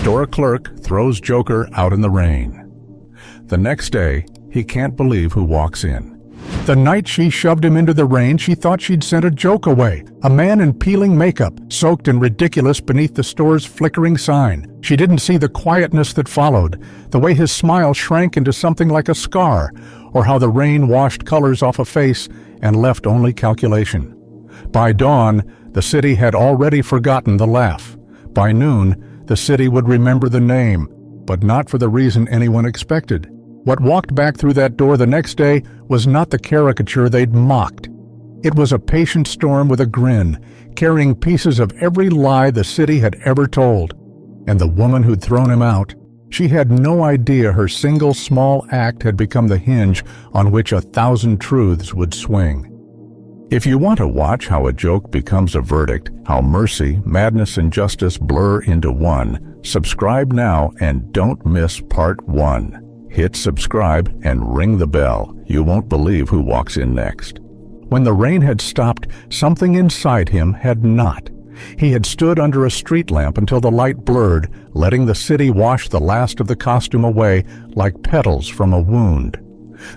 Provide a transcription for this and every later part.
Store clerk throws Joker out in the rain. The next day, he can't believe who walks in. The night she shoved him into the rain, she thought she'd sent a joke away. A man in peeling makeup, soaked and ridiculous beneath the store's flickering sign. She didn't see the quietness that followed, the way his smile shrank into something like a scar, or how the rain washed colors off a face and left only calculation. By dawn, the city had already forgotten the laugh. By noon, the city would remember the name, but not for the reason anyone expected. What walked back through that door the next day was not the caricature they'd mocked. It was a patient storm with a grin, carrying pieces of every lie the city had ever told. And the woman who'd thrown him out, she had no idea her single small act had become the hinge on which 1,000 truths would swing. If you want to watch how a joke becomes a verdict, how mercy, madness, and justice blur into one, subscribe now and don't miss part 1. Hit subscribe and ring the bell. You won't believe who walks in next. When the rain had stopped, something inside him had not. He had stood under a street lamp until the light blurred, letting the city wash the last of the costume away like petals from a wound.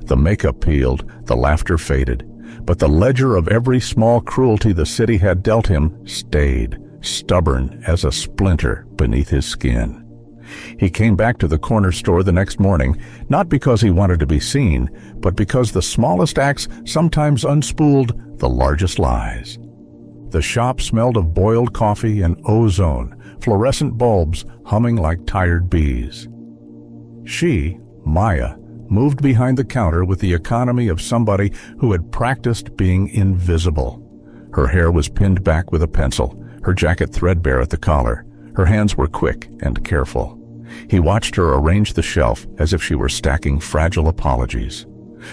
The makeup peeled, the laughter faded, but the ledger of every small cruelty the city had dealt him stayed, stubborn as a splinter beneath his skin. He came back to the corner store the next morning, not because he wanted to be seen, but because the smallest acts sometimes unspooled the largest lies. The shop smelled of boiled coffee and ozone, fluorescent bulbs humming like tired bees. She, Maya, moved behind the counter with the economy of somebody who had practiced being invisible. Her hair was pinned back with a pencil, her jacket threadbare at the collar. Her hands were quick and careful. He watched her arrange the shelf as if she were stacking fragile apologies.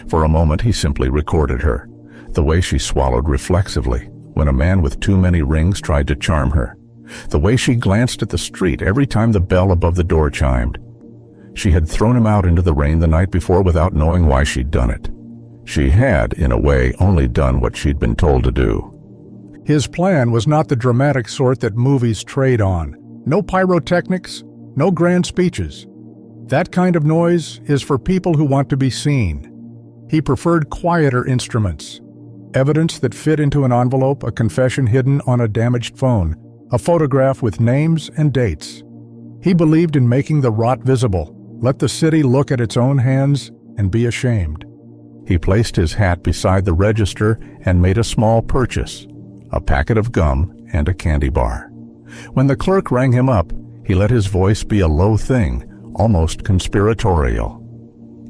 For a moment he simply recorded her, the way she swallowed reflexively when a man with too many rings tried to charm her, the way she glanced at the street every time the bell above the door chimed. She had thrown him out into the rain the night before without knowing why she'd done it. She had, in a way, only done what she'd been told to do. His plan was not the dramatic sort that movies trade on. No pyrotechnics, no grand speeches. That kind of noise is for people who want to be seen. He preferred quieter instruments. Evidence that fit into an envelope, a confession hidden on a damaged phone, a photograph with names and dates. He believed in making the rot visible. Let the city look at its own hands and be ashamed. He placed his hat beside the register and made a small purchase, a packet of gum and a candy bar. When the clerk rang him up, he let his voice be a low thing, almost conspiratorial.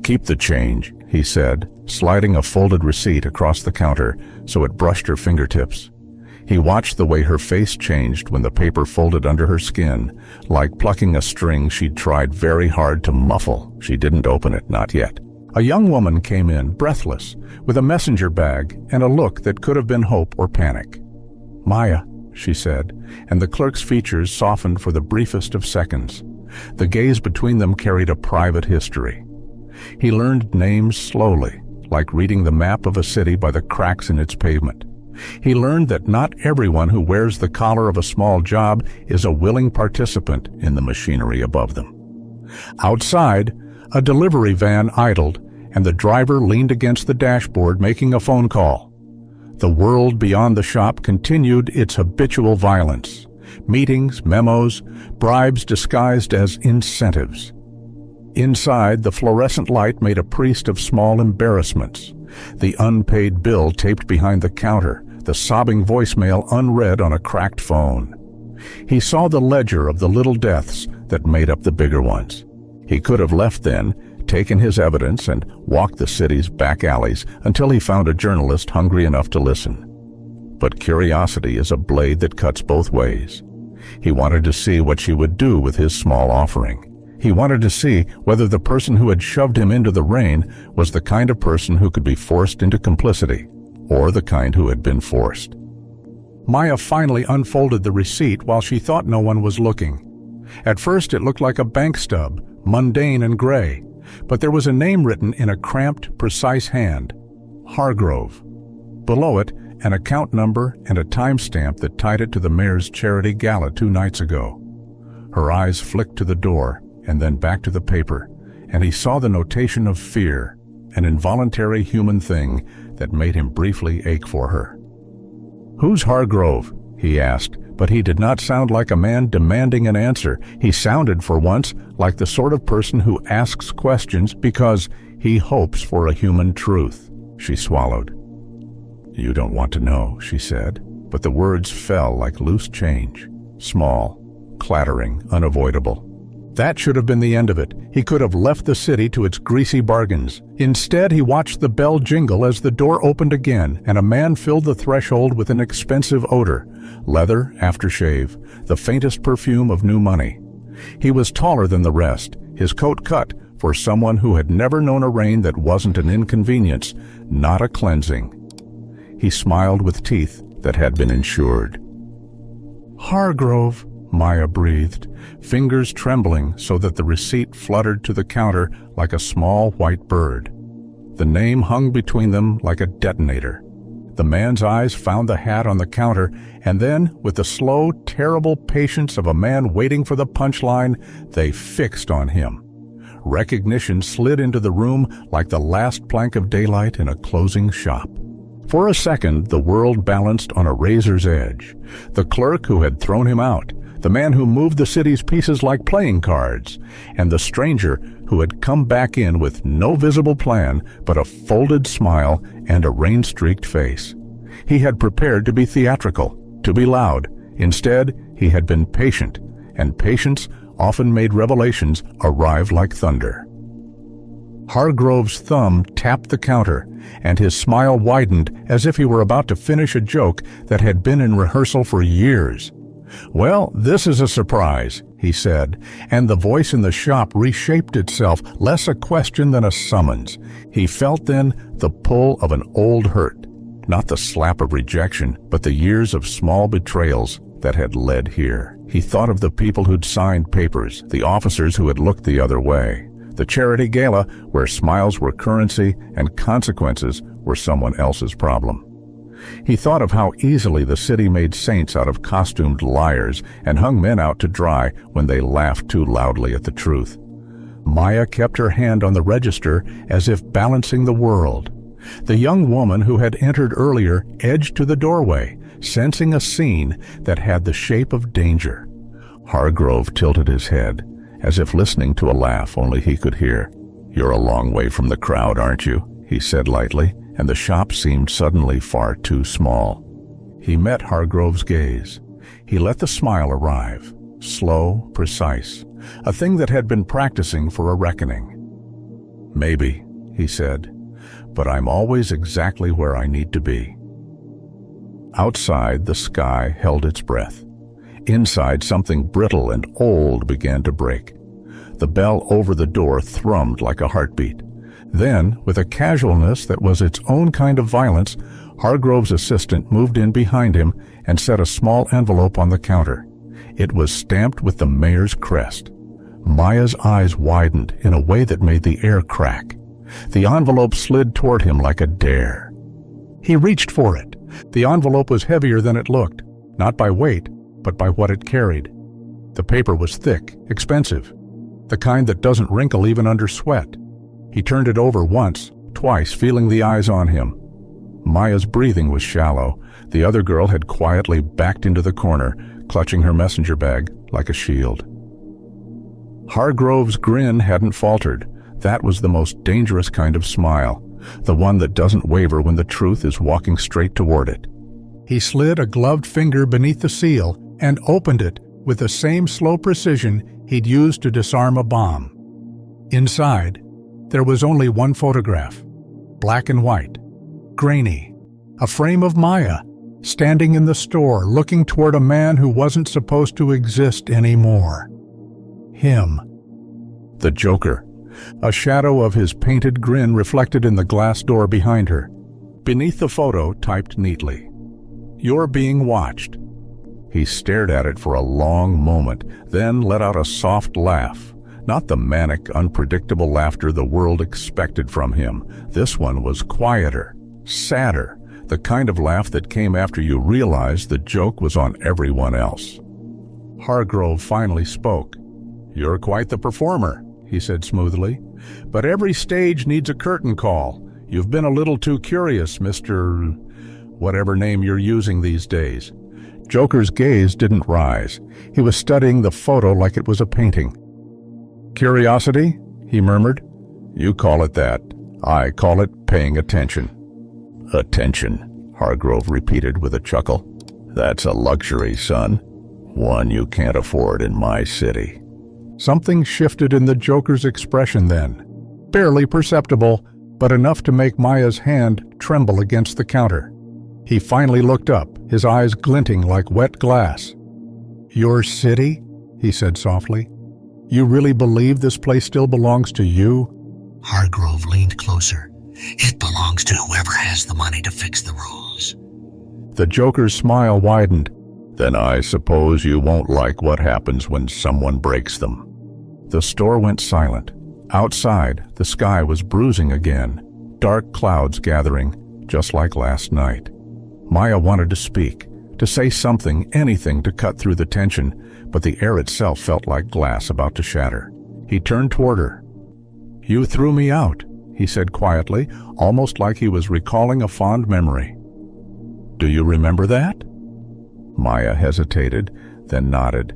"Keep the change," he said, sliding a folded receipt across the counter so it brushed her fingertips. He watched the way her face changed when the paper folded under her skin, like plucking a string she'd tried very hard to muffle. She didn't open it, not yet. A young woman came in, breathless, with a messenger bag and a look that could have been hope or panic. "Maya," she said, and the clerk's features softened for the briefest of seconds. The gaze between them carried a private history. He learned names slowly, like reading the map of a city by the cracks in its pavement. He learned that not everyone who wears the collar of a small job is a willing participant in the machinery above them. Outside, a delivery van idled, and the driver leaned against the dashboard making a phone call. The world beyond the shop continued its habitual violence. Meetings, memos, bribes disguised as incentives. Inside, the fluorescent light made a priest of small embarrassments. The unpaid bill taped behind the counter, the sobbing voicemail unread on a cracked phone. He saw the ledger of the little deaths that made up the bigger ones. He could have left then, taken his evidence, and walked the city's back alleys until he found a journalist hungry enough to listen. But curiosity is a blade that cuts both ways. He wanted to see what she would do with his small offering. He wanted to see whether the person who had shoved him into the rain was the kind of person who could be forced into complicity, or the kind who had been forced. Maya finally unfolded the receipt while she thought no one was looking. At first it looked like a bank stub, mundane and gray, but there was a name written in a cramped, precise hand, Hargrove. Below it, an account number and a timestamp that tied it to the mayor's charity gala 2 nights ago. Her eyes flicked to the door and then back to the paper, and he saw the notation of fear, an involuntary human thing that made him briefly ache for her. "Who's Hargrove?" he asked, but he did not sound like a man demanding an answer. He sounded, for once, like the sort of person who asks questions because he hopes for a human truth. She swallowed. "You don't want to know," she said, but the words fell like loose change, small, clattering, unavoidable. That should have been the end of it. He could have left the city to its greasy bargains. Instead, he watched the bell jingle as the door opened again, and a man filled the threshold with an expensive odor, leather, aftershave, the faintest perfume of new money. He was taller than the rest, his coat cut for someone who had never known a rain that wasn't an inconvenience, not a cleansing. He smiled with teeth that had been insured. "Hargrove," Maya breathed, fingers trembling so that the receipt fluttered to the counter like a small white bird. The name hung between them like a detonator. The man's eyes found the hat on the counter, and then, with the slow, terrible patience of a man waiting for the punchline, they fixed on him. Recognition slid into the room like the last plank of daylight in a closing shop. For a second, the world balanced on a razor's edge. The clerk who had thrown him out, the man who moved the city's pieces like playing cards, and the stranger who had come back in with no visible plan but a folded smile and a rain-streaked face. He had prepared to be theatrical, to be loud. Instead, he had been patient, and patience often made revelations arrive like thunder. Hargrove's thumb tapped the counter, and his smile widened as if he were about to finish a joke that had been in rehearsal for years. "Well, this is a surprise," he said, and the voice in the shop reshaped itself, less a question than a summons. He felt then the pull of an old hurt, not the slap of rejection, but the years of small betrayals that had led here. He thought of the people who'd signed papers, the officers who had looked the other way, the charity gala where smiles were currency and consequences were someone else's problem. He thought of how easily the city made saints out of costumed liars and hung men out to dry when they laughed too loudly at the truth. Maya kept her hand on the register as if balancing the world. The young woman who had entered earlier edged to the doorway, sensing a scene that had the shape of danger. Hargrove tilted his head, as if listening to a laugh only he could hear. "You're a long way from the crowd, aren't you?" he said lightly, and the shop seemed suddenly far too small. He met Hargrove's gaze. He let the smile arrive, slow, precise, a thing that had been practicing for a reckoning. "Maybe," he said, "but I'm always exactly where I need to be." Outside, the sky held its breath. Inside, something brittle and old began to break. The bell over the door thrummed like a heartbeat. Then, with a casualness that was its own kind of violence, Hargrove's assistant moved in behind him and set a small envelope on the counter. It was stamped with the mayor's crest. Maya's eyes widened in a way that made the air crack. The envelope slid toward him like a dare. He reached for it. The envelope was heavier than it looked, not by weight, but by what it carried. The paper was thick, expensive, the kind that doesn't wrinkle even under sweat. He turned it over once, twice, feeling the eyes on him. Maya's breathing was shallow. The other girl had quietly backed into the corner, clutching her messenger bag like a shield. Hargrove's grin hadn't faltered. That was the most dangerous kind of smile, the one that doesn't waver when the truth is walking straight toward it. He slid a gloved finger beneath the seal and opened it with the same slow precision he'd used to disarm a bomb. Inside, there was only one photograph, black and white, grainy, a frame of Maya, standing in the store looking toward a man who wasn't supposed to exist anymore. Him. The Joker, a shadow of his painted grin reflected in the glass door behind her. Beneath the photo, typed neatly, "You're being watched." He stared at it for a long moment, then let out a soft laugh. Not the manic, unpredictable laughter the world expected from him. This one was quieter, sadder, the kind of laugh that came after you realized the joke was on everyone else. Hargrove finally spoke. "You're quite the performer," he said smoothly. "But every stage needs a curtain call. You've been a little too curious, Mr. whatever name you're using these days." Joker's gaze didn't rise. He was studying the photo like it was a painting. "Curiosity?" he murmured. "You call it that. I call it paying attention." "Attention," Hargrove repeated with a chuckle. "That's a luxury, son. One you can't afford in my city." Something shifted in the Joker's expression then. Barely perceptible, but enough to make Maya's hand tremble against the counter. He finally looked up, his eyes glinting like wet glass. "Your city?" he said softly. "You really believe this place still belongs to you?" Hargrove leaned closer. "It belongs to whoever has the money to fix the rules." The Joker's smile widened. "Then I suppose you won't like what happens when someone breaks them." The store went silent. Outside, the sky was bruising again, dark clouds gathering, just like last night. Maya wanted to speak, to say something, anything to cut through the tension, but the air itself felt like glass about to shatter. He turned toward her. "You threw me out," he said quietly, almost like he was recalling a fond memory. "Do you remember that?" Maya hesitated, then nodded.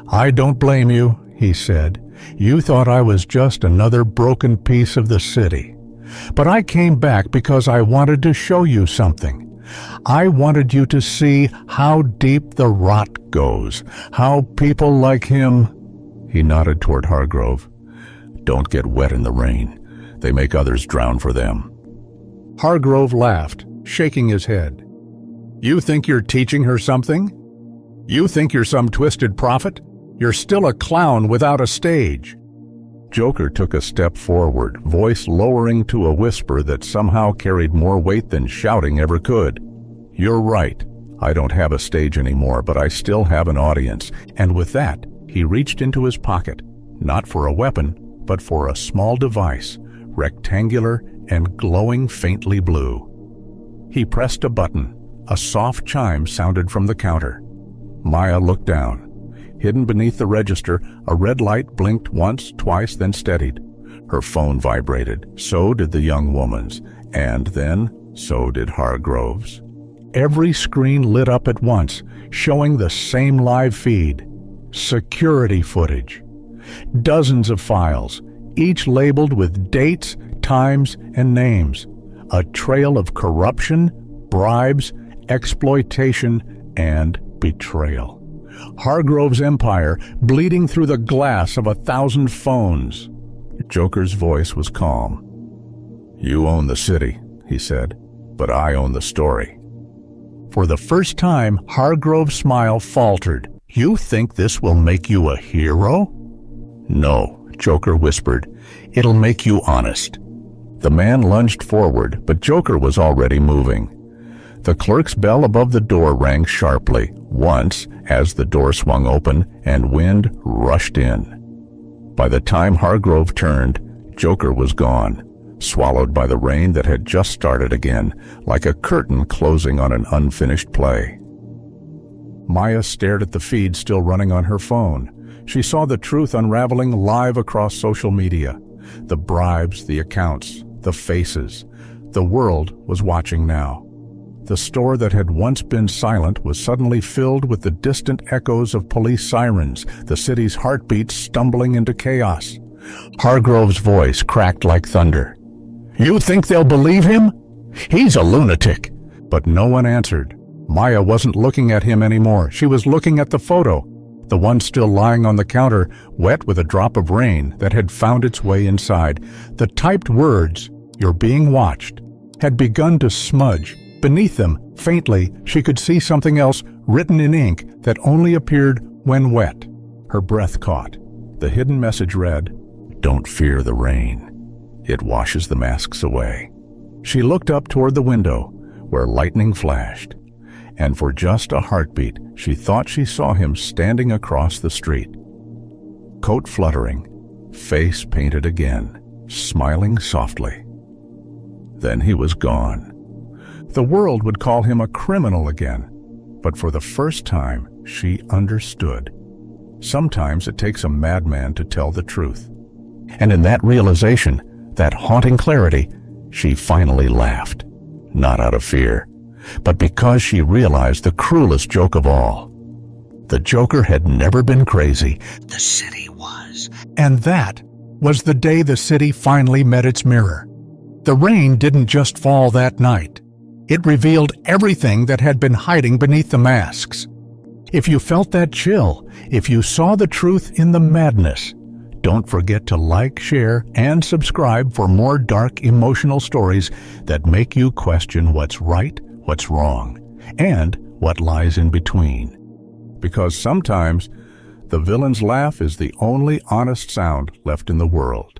"I don't blame you," he said. "You thought I was just another broken piece of the city. But I came back because I wanted to show you something. I wanted you to see how deep the rot goes, how people like him—" He nodded toward Hargrove. "Don't get wet in the rain. They make others drown for them." Hargrove laughed, shaking his head. "You think you're teaching her something? You think you're some twisted prophet? You're still a clown without a stage." Joker took a step forward, voice lowering to a whisper that somehow carried more weight than shouting ever could. "You're right. I don't have a stage anymore, but I still have an audience." And with that, he reached into his pocket, not for a weapon, but for a small device, rectangular and glowing faintly blue. He pressed a button. A soft chime sounded from the counter. Maya looked down. Hidden beneath the register, a red light blinked once, twice, then steadied. Her phone vibrated. So did the young woman's. And then, so did Hargrove's. Every screen lit up at once, showing the same live feed. Security footage. Dozens of files, each labeled with dates, times, and names. A trail of corruption, bribes, exploitation, and betrayal. Hargrove's empire bleeding through the glass of 1,000 phones. Joker's voice was calm. "You own the city," he said, "but I own the story." For the first time, Hargrove's smile faltered. "You think this will make you a hero?" "No," Joker whispered. "It'll make you honest." The man lunged forward, but Joker was already moving. The clerk's bell above the door rang sharply, once, as the door swung open and wind rushed in. By the time Hargrove turned, Joker was gone, swallowed by the rain that had just started again, like a curtain closing on an unfinished play. Maya stared at the feed still running on her phone. She saw the truth unraveling live across social media. The bribes, the accounts, the faces. The world was watching now. The store that had once been silent was suddenly filled with the distant echoes of police sirens, the city's heartbeats stumbling into chaos. Hargrove's voice cracked like thunder. "You think they'll believe him? He's a lunatic." But no one answered. Maya wasn't looking at him anymore. She was looking at the photo, the one still lying on the counter, wet with a drop of rain that had found its way inside. The typed words, "You're being watched," had begun to smudge. Beneath them, faintly, she could see something else written in ink that only appeared when wet. Her breath caught. The hidden message read, "Don't fear the rain. It washes the masks away." She looked up toward the window, where lightning flashed, and for just a heartbeat, she thought she saw him standing across the street. Coat fluttering, face painted again, smiling softly. Then he was gone. The world would call him a criminal again, but for the first time, she understood. Sometimes it takes a madman to tell the truth. And in that realization, that haunting clarity, she finally laughed. Not out of fear, but because she realized the cruelest joke of all. The Joker had never been crazy. The city was. And that was the day the city finally met its mirror. The rain didn't just fall that night. It revealed everything that had been hiding beneath the masks. If you felt that chill, if you saw the truth in the madness, don't forget to like, share, and subscribe for more dark, emotional stories that make you question what's right, what's wrong, and what lies in between. Because sometimes, the villain's laugh is the only honest sound left in the world.